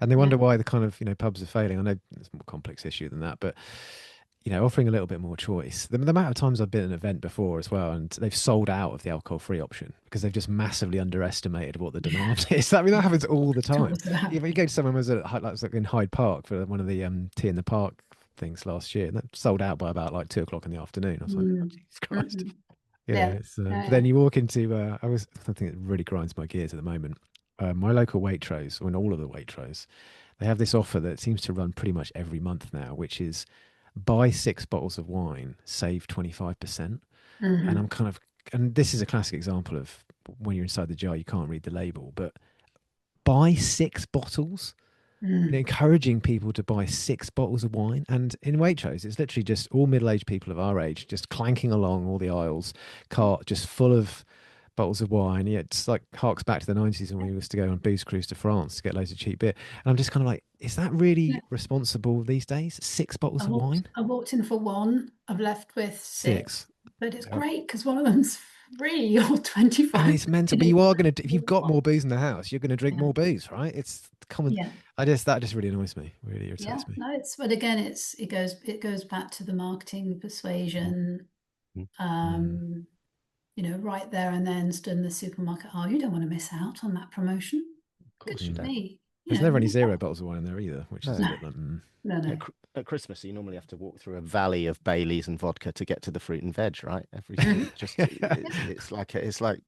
And they yeah. wonder why the kind of pubs are failing. I know it's a more complex issue than that, but offering a little bit more choice. The amount of times I've been at an event before as well, and they've sold out of the alcohol-free option because they've just massively underestimated what the demand is. I mean, that happens all the time. Also If you happens. go to someone who was at like in Hyde Park for one of the tea in the park things last year, and that sold out by about like 2 o'clock in the afternoon. I was like, oh, Mm, Jesus Christ. mm-mm. Yeah, It's yeah, but yeah. then you walk into something that really grinds my gears at the moment. My local Waitrose, or in all of the Waitrose, they have this offer that seems to run pretty much every month now, which is buy 6 bottles of wine, save 25%. And Hmm. and this is a classic example of when you're inside the jar, you can't read the label, but buy 6 bottles, Mm. encouraging people to buy 6 bottles of wine. And in Waitrose, it's literally just all middle-aged people of our age just clanking along all the aisles, cart just full of bottles of wine. Yeah, it's like harks back to the 90s when we used to go on booze cruise to France to get loads of cheap beer. And I'm just kind of like, is that Yeah. really responsible these days? 6 bottles of wine? I walked in for one. I've left with Six. six, but it's Yep. great because one of them's free or I mean, 25. it's mental, but you are going to, if you've got Yeah, more booze in the house, you're going to drink yeah, more booze, right? It's common. yeah. That just really annoys me, really Yeah. irritates me. No, but again, it goes back to the marketing Mm. persuasion. Mm. Mm. Um, right there and then stood in the supermarket. Oh, you don't want to miss out on that promotion. Of course you Goodness Mm. don't. me. There's never any 0 bottles of wine in there either, which is a No. No, bit like, no, no. At Christmas, you normally have to walk through a valley of Baileys and vodka to get to the fruit and veg, right? Mhm. It's like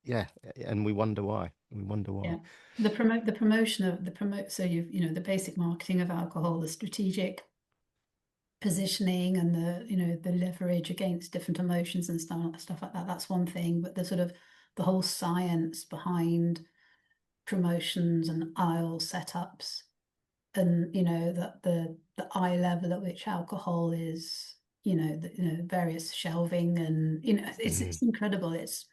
yeah, and we wonder why. We wonder why. Yeah. The promotion of the promote so the basic marketing of alcohol, the strategic positioning and the leverage against different emotions and stuff like that. That's one thing, but the whole science behind promotions and aisle setups and that the eye level at which alcohol is, various shelving and Mm. it's incredible. It's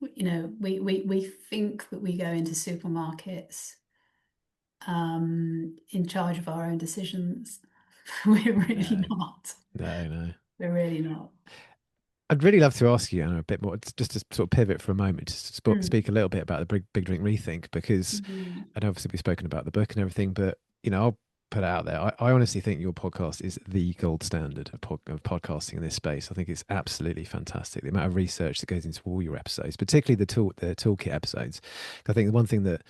we think that we go into supermarkets in charge of our own decisions. We're really no, not. no. We're really not. I'd really love to ask you, Anna, a bit more, just to sort of pivot for a moment, just to Mm. speak a little bit about the Big Drink Rethink, because Mm. and obviously we've spoken about the book and everything, but I'll put it out there. I honestly think your podcast is the gold standard of podcasting in this space. I think it's absolutely fantastic. The amount of research that goes into all your episodes, particularly the toolkit episodes. I think the one thing that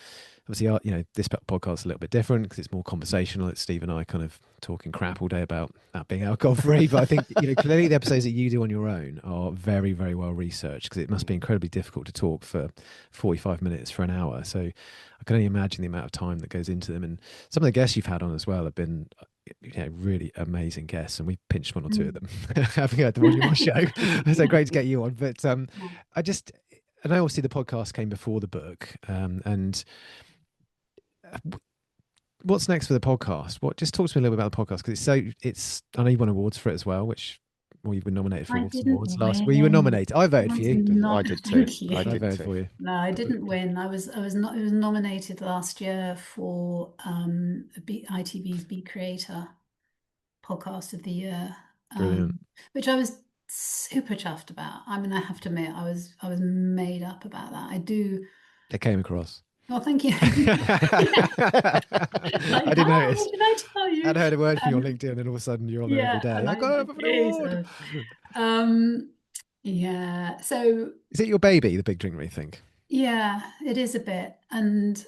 obviously, this podcast is a little bit different because it's more conversational. It's Steve and I kind of talking crap all day about being alcohol free. But I think, clearly the episodes that you do on your own are very, very well researched, because it must be incredibly difficult to talk for 45 minutes for an hour. So I can only imagine the amount of time that goes into them. And some of the guests you've had on as well have been, really amazing guests. And we pinched one or two of them, having heard them on your show. So great to get you on. But I just, and I obviously the podcast came before the book. And what's next for the podcast? What just talk to me a little bit about the podcast, because it's I know you won awards for it as well, which well you've been nominated for I all some didn't awards last. Well, you were win. nominated. I I voted for was you. I not. did too. Thank you. I I did voted too. for you. No, I didn't win. I was not. I was nominated last year for ITV's Be Creator Podcast of the Year, Brilliant. which I was super chuffed about. I mean, I have to admit, I was made up about that. I do. It came across. Well, thank you. I Like, did how notice. did I tell you? I'd heard a word from you on Um, LinkedIn, and all of a sudden you're on there every yeah, day. and I I got an it is. award. Um, yeah. So Is it your baby, the Big Drink Rethink? yeah, it is a bit, and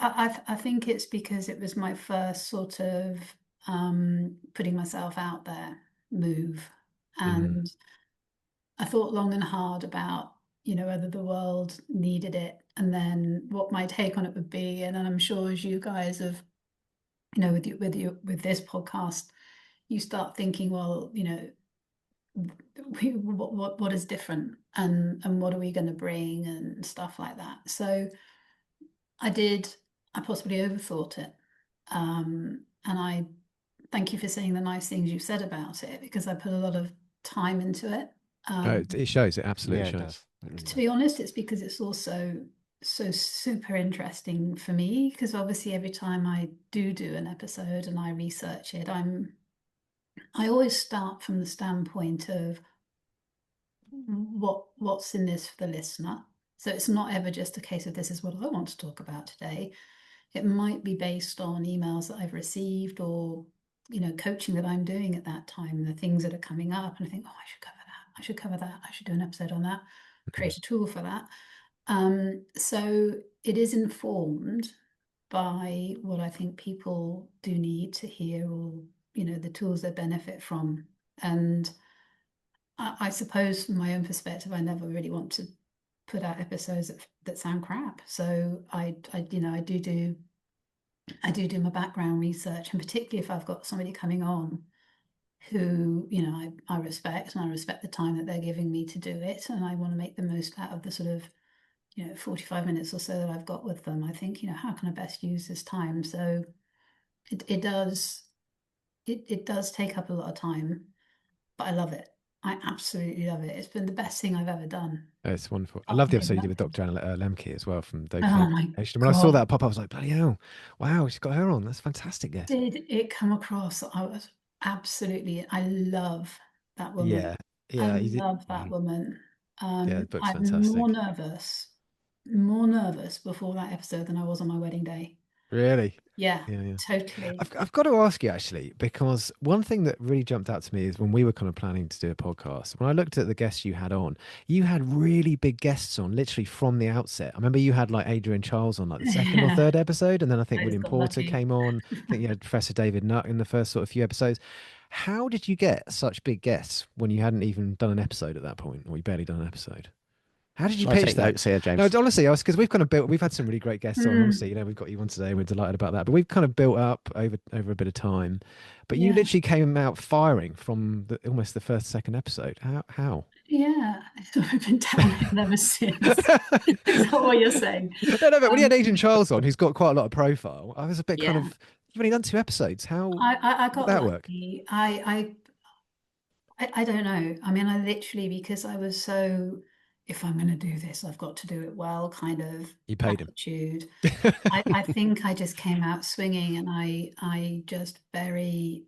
I think it's because it was my first sort of putting myself out there move, Mm. and I thought long and hard about, whether the world needed it and then what my take on it would be. And then I'm sure as you guys have, with this podcast, you start thinking, well, what is different, and what are we going to bring and stuff like that. So I possibly overthought it. And I thank you for saying the nice things you said about it, because I put a lot of time into it. Oh, it shows. It absolutely Yeah, it shows. does. It really To does. be honest, it's because it's also so super interesting for me, because obviously every time I do an episode and I research it, I always start from the standpoint of what's in this for the listener. So it's not ever just a case of this is what I want to talk about today. It might be based on emails that I've received, or coaching that I'm doing at that time, the things that are coming up, and I think, oh, I should cover that. I should cover that. I should do an episode on that. Create a tool for that. So it is informed by what I think people do need to hear, or the tools they benefit from. And I suppose from my own perspective, I never really want to put out episodes that sound crap. So I do my background research, and particularly if I've got somebody coming on who I respect, and I respect the time that they're giving me to do it, and I want to make the most out of the sort of 45 minutes or so that I've got with them. I think, how can I best use this time? So it does take up a lot of time, but I love it. I absolutely love it. It's been the best thing I've ever done. It's wonderful. I Apart love from the being episode you did with elected. Dr. Anna Lemke as well from Dopamine Oh my Addiction. When I saw God. that pop up, I was like, bloody hell. Wow, she's got her on. That's a fantastic guest. Did it come across? I was absolutely, I love that woman. Yeah. I Yeah. You did. love that woman. Yeah, the book's I'm fantastic. more nervous before that episode than I was on my wedding day. Really? Yeah, Yeah, yeah. totally. I've got to ask you actually, because one thing that really jumped out to me is when we were kind of planning to do a podcast, when I looked at the guests you had on, you had really big guests on literally from the outset. I remember you had like Adrian Charles on like the second or Yeah, third episode, and then I think I just William got Porter lucky. came on. I think you had Professor David Nutt in the first sort of few episodes. How did you get such big guests when you hadn't even done an episode at that point, or you barely done an episode? How did you Shall I pitch take that? notes here, No, James? honestly, I was because we've kind of built. We've had some really great guests on. Obviously, Mm, we've got you on today. We're delighted about that. But we've kind of built up over a bit of time. But you yeah, literally came out firing from almost the first second episode. How? yeah. It's sort of been downhill ever since. Is that what you're saying? No, but when you had Adrian Um, Charles on, who's got quite a lot of profile, I was a bit kind yeah, of. You've only done two episodes. How I did got that work? lucky. I don't know. I mean, I literally, because I was so, if I'm going to do this, I've got to do it well, kind of You paid him. attitude. I think I just came out swinging, and I just very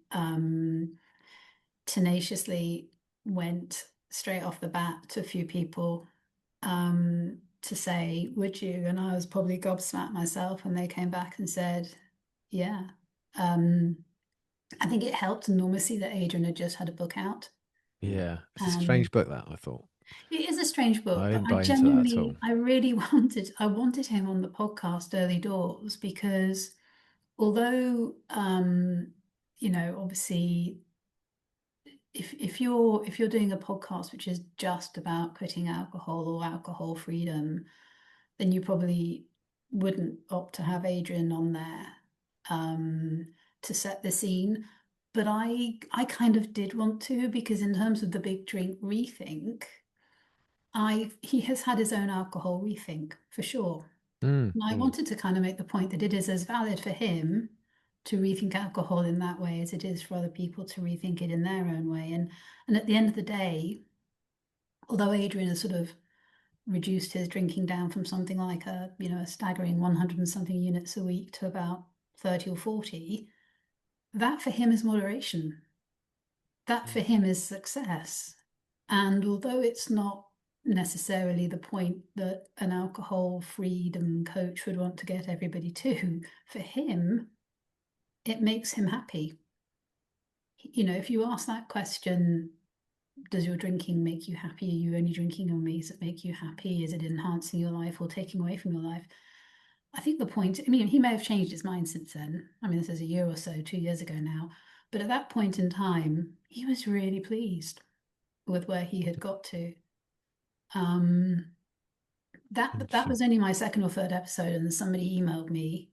tenaciously went straight off the bat to a few people to say, would you? And I was probably gobsmacked myself, and they came back and said, yeah. Um, I think it helped enormously that Adrian had just had a book out. Yeah, it's a And strange book that I thought. it is a strange book, I but didn't buy into that at all. I really I wanted him on the podcast early doors, because although, obviously, if you're doing a podcast which is just about quitting alcohol or alcohol freedom, then you probably wouldn't opt to have Adrian on there um, to set the scene. But I kind of did want to, because in terms of the Big Drink Rethink, he has had his own alcohol rethink for sure. Mm, And I Mm. wanted to kind of make the point that it is as valid for him to rethink alcohol in that way as it is for other people to rethink it in their own way. And at the end of the day, although Adrian has sort of reduced his drinking down from something like a staggering 100 and something units a week to about 30 or 40, that for him is moderation. That for him is success. And although it's not necessarily the point that an alcohol freedom coach would want to get everybody to, for him, it makes him happy. If you ask that question, does your drinking make you happy? Are you only drinking on me? Does it make you happy? Is it enhancing your life or taking away from your life? I think the point, he may have changed his mind since then. This is a year or so, 2 years ago now. But at that point in time, he was really pleased with where he had got to. That interesting. was only my second or third episode, and somebody emailed me.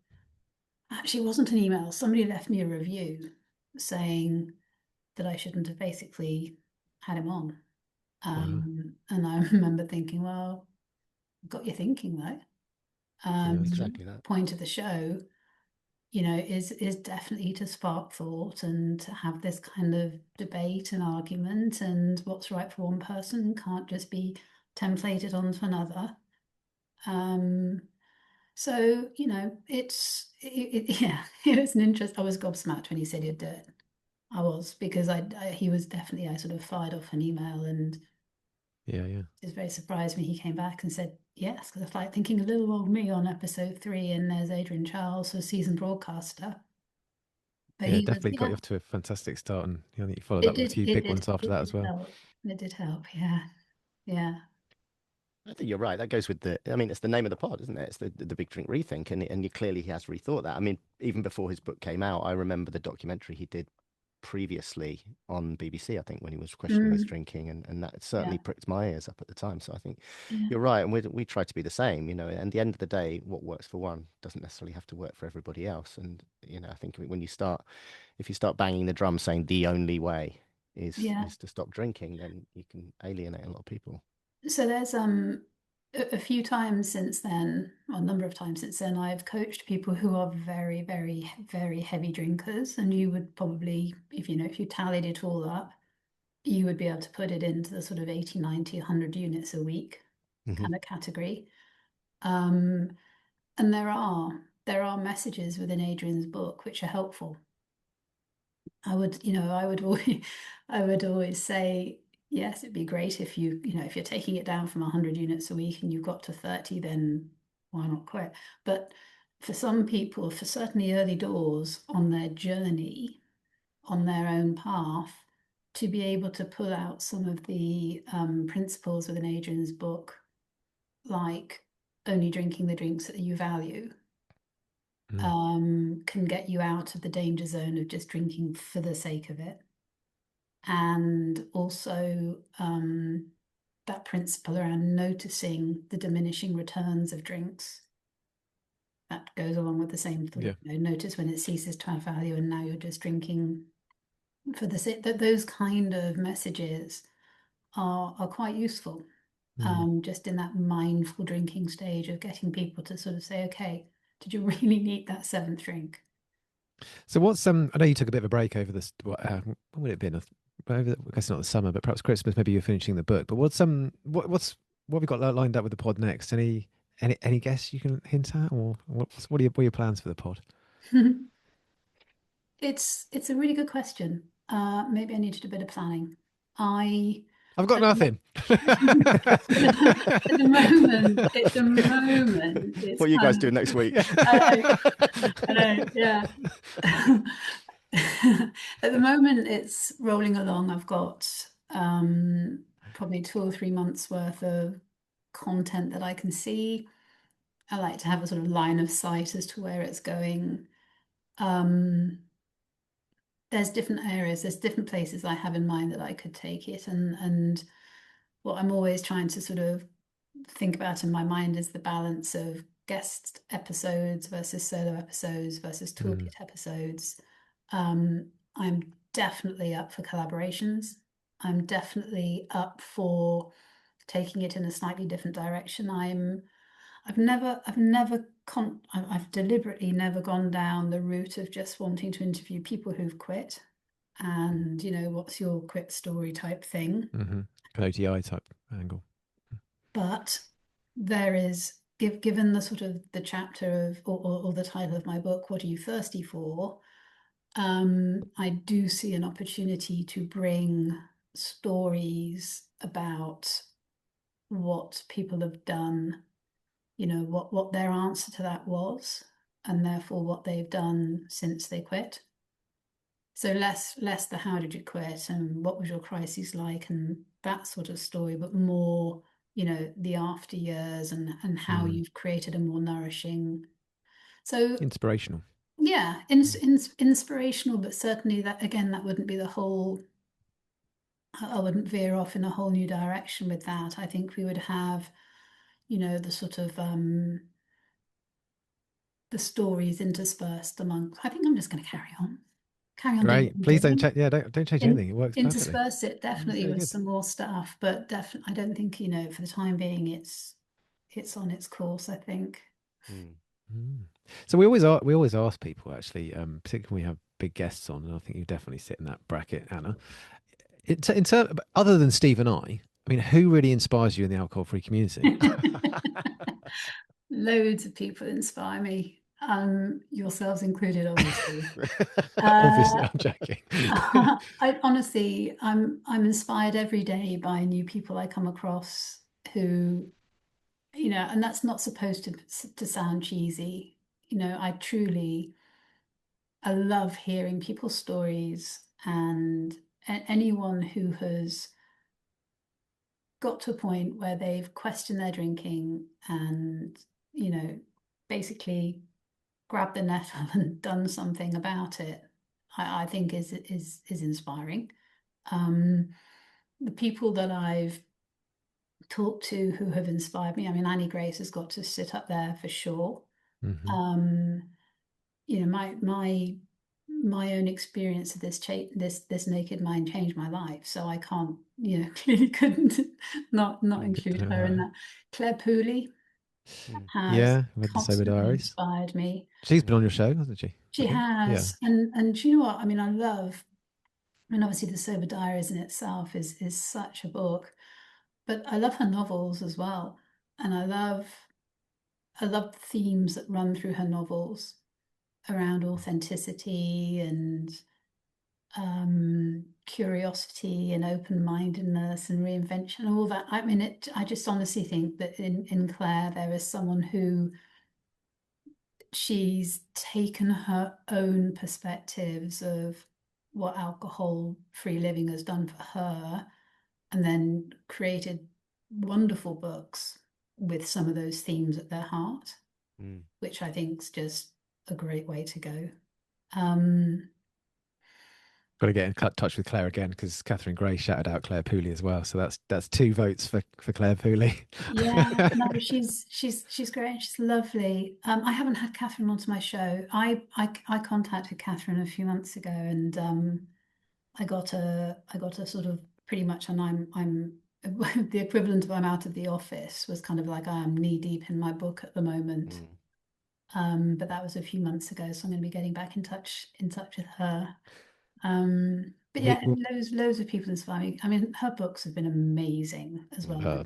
Actually, it wasn't an email. Somebody left me a review saying that I shouldn't have basically had him on. Wow. And I remember thinking, well, got you thinking though. Yeah, that's Exactly that. Point of the show, is definitely to spark thought and to have this kind of debate and argument, and what's right for one person can't just be templated onto another. So it was an interest. I was gobsmacked when he said he'd do it. I was, because he was definitely, I sort of fired off an email, and yeah. it was very surprised when he came back and said yes, because it's like thinking a little old me on episode 3, and there's Adrian Charles, a seasoned broadcaster. But Yeah, he was, definitely got yeah, you off to a fantastic start, and I think you followed it up with a did, few it big did, ones after it that did as well. help. It did help, yeah, yeah. I think you're right. That goes with it's the name of the pod, isn't it? It's the Big Drink Rethink, and clearly he has rethought that. Even before his book came out, I remember the documentary he did previously on BBC, I think, when he was questioning his drinking, and that certainly Yeah, pricked my ears up at the time. So I think yeah, you're right, and we try to be the same, And at the end of the day, what works for one doesn't necessarily have to work for everybody else. And I think when if you start banging the drum saying the only way yeah. is to stop drinking, then you can alienate a lot of people. So there's a few times since then, or a number of times since then, I've coached people who are very, very, very heavy drinkers, and you would probably, if you tallied it all up, you would be able to put it into the sort of 80, 90, 100 units a week Hmm. kind of category. Um, and there are messages within Adrian's book which are helpful. I would always say, yes, it'd be great if if you're taking it down from 100 units a week and you've got to 30, then why not quit? But for some people, for certainly early doors on their journey, on their own path, to be able to pull out some of the principles within Adrian's book, like only drinking the drinks that you value, can get you out of the danger zone of just drinking for the sake of it. And also that principle around noticing the diminishing returns of drinks, that goes along with the same thought. Yeah. Notice when it ceases to have value and now you're just drinking for the sake. That those kind of messages are quite useful, just in that mindful drinking stage of getting people to sort of say, okay, did you really need that 7th drink? So what's I know you took a bit of a break over this. When would it have been? Over, I guess not the summer, but perhaps Christmas. Maybe you're finishing the book. But what have we got lined up with the pod next? Any guess you can hint at, or what are your plans for the pod? It's a really good question. Maybe I need to do a bit of planning. I I've got at the, nothing. at the moment, it's What are you guys kind doing next week? I know, yeah. At the moment, it's rolling along. I've got probably 2 or 3 months worth of content that I can see. I like to have a sort of line of sight as to where it's going. There's different areas, there's different places I have in mind that I could take it, and what I'm always trying to sort of think about in my mind is the balance of guest episodes versus solo episodes versus toolkit episodes. I'm definitely up for collaborations. I'm definitely up for taking it in a slightly different direction. I've deliberately never gone down the route of just wanting to interview people who've quit and, what's your quit story type thing. Mm-hmm. An OTI type angle. But there is, given the sort of the chapter of, or the title of my book, What Are You Thirsty For? I do see an opportunity to bring stories about what people have done, what their answer to that was, and therefore what they've done since they quit. So less the how did you quit and what was your crisis like and that sort of story, but more, the after years and how you've created a more nourishing. So Inspirational. yeah, inspirational, but certainly that wouldn't be the whole. I wouldn't veer off in a whole new direction with that. I think we would have, the sort of the stories interspersed among. I think I'm just going to carry on doing what Great. I'm Please don't doing. don't change anything. It works perfectly. Intersperse it definitely Very with good. some more stuff, but definitely I don't think, for the time being it's on its course, I think. So we always ask people actually, particularly when we have big guests on, and I think you definitely sit in that bracket, Anna. In terms, other than Steve and I mean, who really inspires you in the alcohol-free community? Loads of people inspire me, yourselves included, obviously. Obviously, I'm joking. I honestly, I'm inspired every day by new people I come across who, and that's not supposed to sound cheesy. I love hearing people's stories, and anyone who has got to a point where they've questioned their drinking and, basically grabbed the nettle and done something about it, I think is inspiring. The people that I've talked to who have inspired me, I mean, Annie Grace has got to sit up there for sure. Mm-hmm. My own experience of this naked mind changed my life, so I can't, clearly couldn't not include her in that. Claire Pooley has With the Sober constantly Diaries. inspired me. She's been on your show, hasn't she? She has, and do you know what? I mean, obviously the Sober Diaries in itself is such a book, but I love her novels as well, and I love the themes that run through her novels around authenticity and curiosity and open-mindedness and reinvention and all that. I mean, I just honestly think that in Claire there is someone who she's taken her own perspectives of what alcohol-free living has done for her and then created wonderful books with some of those themes at their heart, which I think is just a great way to go. Got to get in touch with Claire again because Catherine Gray shouted out Claire Pooley as well. So that's 2 votes for Claire Pooley. Yeah, no, she's great. She's lovely. I haven't had Catherine onto my show. I contacted Catherine a few months ago, and I got a sort of pretty much, and I'm the equivalent of I'm out of the office was kind of like I am knee deep in my book at the moment. But that was a few months ago, so I'm going to be getting back in touch with her. But yeah, loads of people inspire me. I mean, her books have been amazing as well.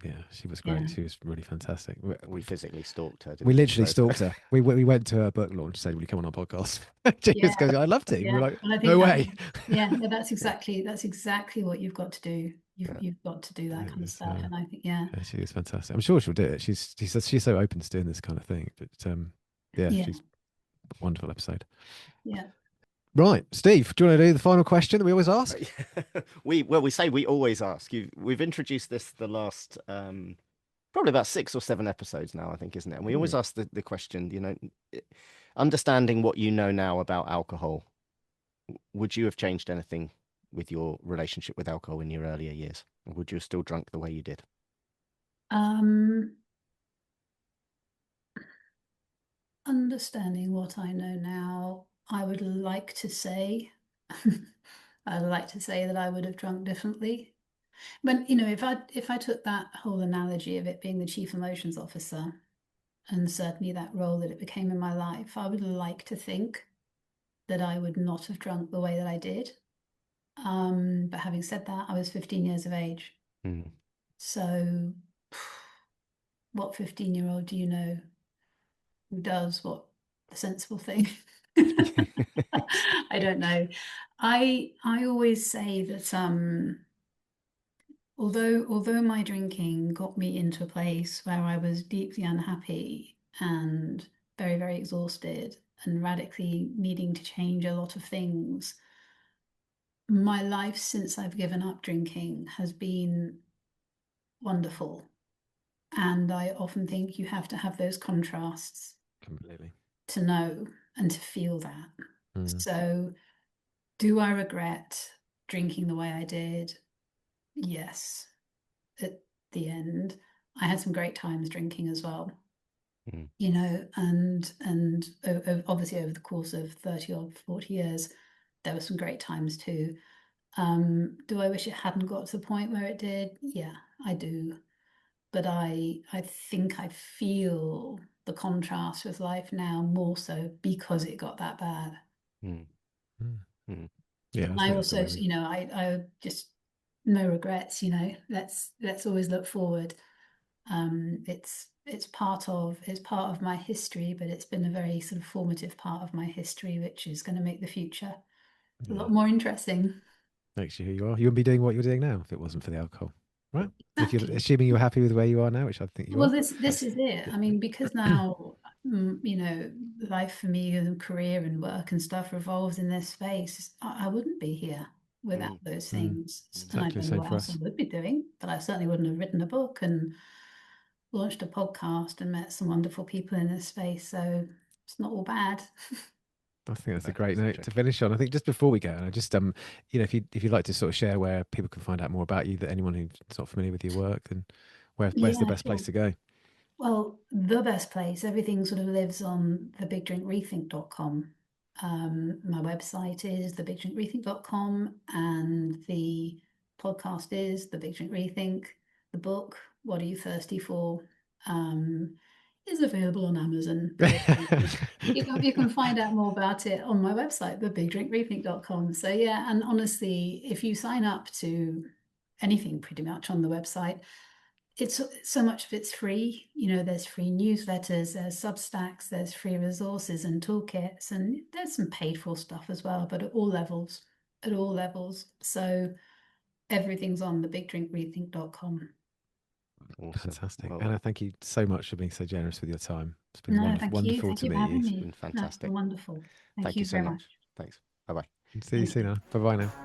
Yeah, she was great. Yeah. She was really fantastic. We physically stalked her. We literally stalked her. We went to her book launch, said, "Will you come on our podcast?" She just goes, "I'd love to." Yeah. We're like, Well, I think "No way." that's exactly what you've got to do. You've got to do that kind of stuff, and I think yeah, she was fantastic. I'm sure she'll do it. She's so open to doing this kind of thing. But she's a wonderful episode. Yeah. Right, Steve, do you want to do the final question that we always ask? We say we always ask. We've introduced this the last probably about 6 or 7 episodes now, I think, isn't it? And we always ask the question, understanding what you know now about alcohol, would you have changed anything with your relationship with alcohol in your earlier years? Or would you have still drunk the way you did? Understanding what I know now, I would like to say, I'd like to say that I would have drunk differently. But you know, if I took that whole analogy of it being the chief emotions officer, and certainly that role that it became in my life, I would like to think that I would not have drunk the way that I did. But having said that, I was 15 years of age. Mm. So what 15-year-old do you know who does what the sensible thing? I don't know. I always say that although my drinking got me into a place where I was deeply unhappy and very, very exhausted and radically needing to change a lot of things, my life since I've given up drinking has been wonderful. And I often think you have to have those contrasts Completely. to know and to feel that. Mm. So, do I regret drinking the way I did? Yes. At the end, I had some great times drinking as well. Mm. You know, and obviously over the course of 30 or 40 years, there were some great times too. Do I wish it hadn't got to the point where it did? Yeah, I do. But I think I feel the contrast with life now more so because it got that bad. Mm. Mm. Mm. Yeah, And I I think that's also, amazing. you know, I just no regrets, you know. Let's always look forward. It's part of my history, but it's been a very sort of formative part of my history, which is going to make the future a Yeah. lot more interesting. Makes you who you are. You wouldn't be doing what you're doing now if it wasn't for the alcohol, right? If you're Exactly. assuming you're happy with where you are now, which I think you Well, are. this is it. I mean, because now, you know, life for me and career and work and stuff revolves in this space. I wouldn't be here without Mm. those Mm. things. And I Exactly the don't know same what for else I us. would be doing, but I certainly wouldn't have written a book and launched a podcast and met some wonderful people in this space. So it's not all bad. I think that's a No, great it's not note to tricky. finish on. I think just before we go, and I just you know, if you'd like to sort of share where people can find out more about you, that anyone who's not familiar with your work, then where's the Yeah, best place sure. to go? Well, the best place, everything sort of lives on the bigdrinkrethink.com. My website is thebigdrinkrethink.com, and the podcast is The Big Drink Rethink. The book, What Are You Thirsty For, is available on Amazon. But you can find out more about it on my website, thebigdrinkrethink.com. So yeah, and honestly, if you sign up to anything pretty much on the website, it's so much of it's free. You know, there's free newsletters, there's Substacks, there's free resources and toolkits, and there's some paid for stuff as well, but at all levels. So everything's on the bigdrinkrethink.com. Awesome. Fantastic. Well, Anna, thank you so much for being so generous with your time. It's been No, wonderful, thank you. wonderful Thank to you for meet you. having it's me. been No, it's been fantastic. wonderful. Thank Thank you you so very much. much. Thanks. Bye bye. See you Thank soon. you. Bye bye now.